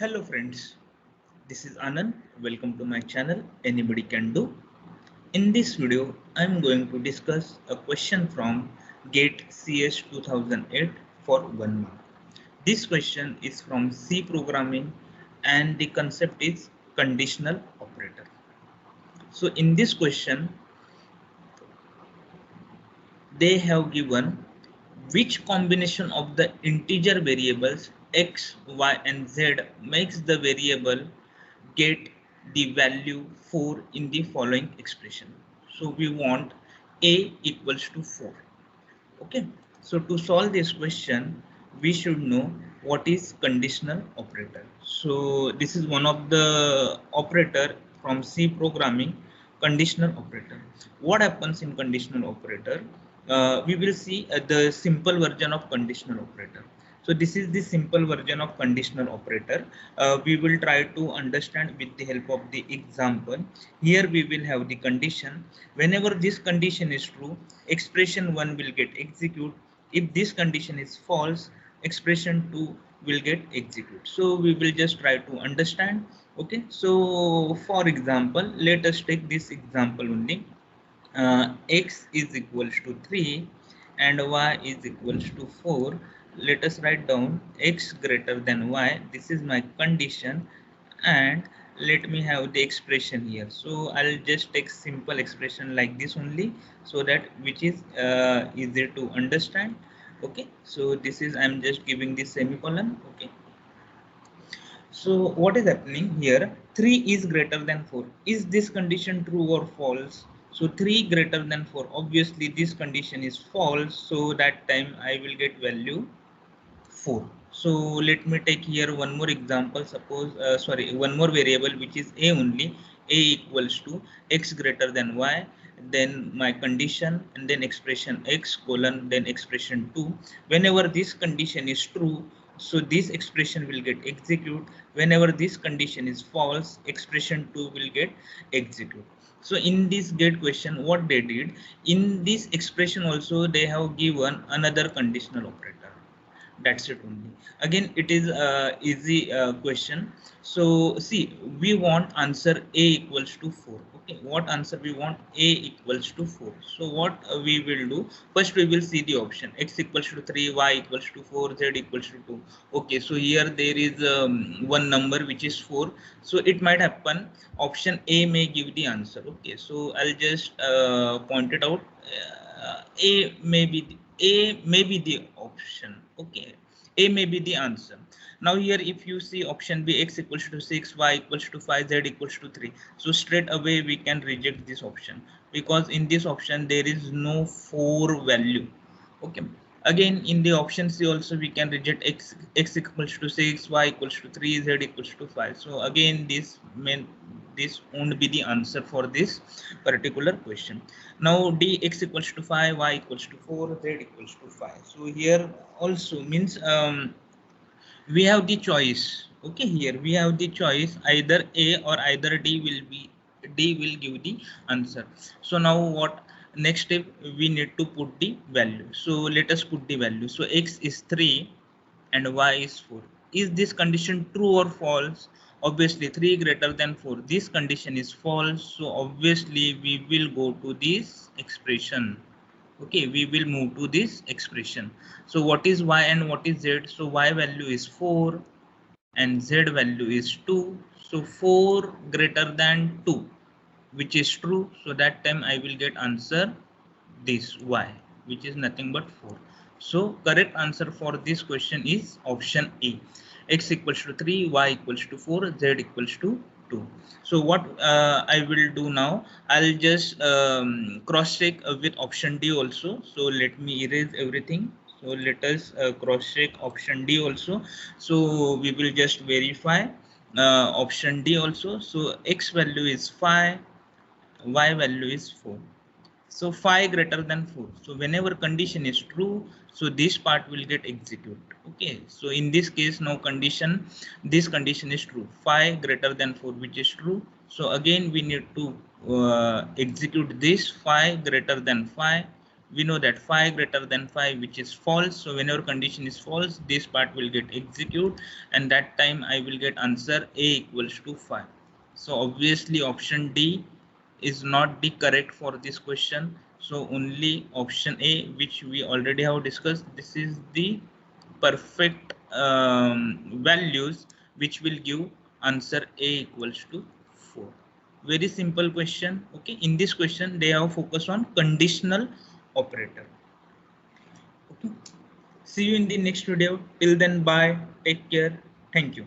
Hello friends, this is Anand. Welcome to my channel Anybody Can Do. In this video, I am going to discuss a question from GATE CS 2008 for 1 mark. This question is from C programming and the concept is conditional operator. So in this question, they have given which combination of the integer variables x, y and z makes the variable get the value 4 in the following expression. So we want a equals to 4. Okay, so to solve this question we should know what is conditional operator. So this is one of the operator from C programming, conditional operator. What happens in conditional operator? We will see the simple version of conditional operator. So this is the simple version of conditional operator. We will try to understand with the help of the example. Here we will have the condition. Whenever this condition is true, expression 1 will get execute. If this condition is false, expression 2 will get execute. So we will just try to understand. Okay, so for example, let us take this example only. X is equals to 3 and y is equals to 4. Let us write down x greater than y. This is my condition, and let me have the expression here. So I'll just take simple expression like this only, so that which is easier to understand. Okay, so this is, I'm just giving this semicolon. Okay, so what is happening here? 3 is greater than 4. Is this condition true or false? So 3 greater than 4. Obviously this condition is false. So that time I will get value 4. So let me take here one more example. Suppose, one more variable which is a only. A equals to x greater than y, then my condition, and then expression x colon, then expression 2. Whenever this condition is true, so this expression will get execute. Whenever this condition is false, expression 2 will get execute. So in this GATE question, what they did, in this expression also they have given another conditional operator. That's it only. Again, it is a easy question. So see, we want answer a equals to 4. Okay, what answer we want? A equals to 4. So what we will do, first we will see the option. X equals to 3, y equals to 4, z equals to 2. Okay, so here there is one number which is 4. So it might happen option A may give the answer. Okay, so I'll just point it out. A may be the option. Okay, A may be the answer. Now here if you see option B, x equals to 6, y equals to 5, z equals to 3. So straight away we can reject this option, because in this option there is no 4 value. Okay, again in the option C also we can reject x equals to 6, y equals to 3, z equals to 5. So again this won't be the answer for this particular question. Now dx equals to 5, y equals to 4, z equals to 5. So here also means we have the choice. Okay, here we have the choice, either A or either D will give the answer. So now what next step, we need to put the value. So let us put the value. So x is 3 and y is 4. Is this condition true or false? Obviously 3 greater than 4. This condition is false. So obviously we will go to this expression. Okay, we will move to this expression. So what is y and what is z? So y value is 4 and z value is 2. So 4 greater than 2, which is true. So that time I will get answer this y, which is nothing but 4. So correct answer for this question is option A. X equals to 3, y equals to 4, z equals to 2. So what I will do now, I'll just cross check with option D also. So let me erase everything. So let us cross check option D also. So we will just verify option D also. So x value is 5, y value is 4. So 5 greater than 4. So whenever condition is true, so this part will get executed. Okay, so in this case now condition, this condition is true, 5 greater than 4, which is true. So again we need to execute this 5 greater than 5. we know that 5 greater than 5, which is false. So whenever condition is false, this part will get execute, and that time I will get answer a equals to 5. So obviously option D is not the correct for this question. So only option A, which we already have discussed, this is the perfect values which will give answer A equals to 4. Very simple question. Okay, in this question they have focused on conditional operator. Okay, see you in the next video. Till then, bye, take care, thank you.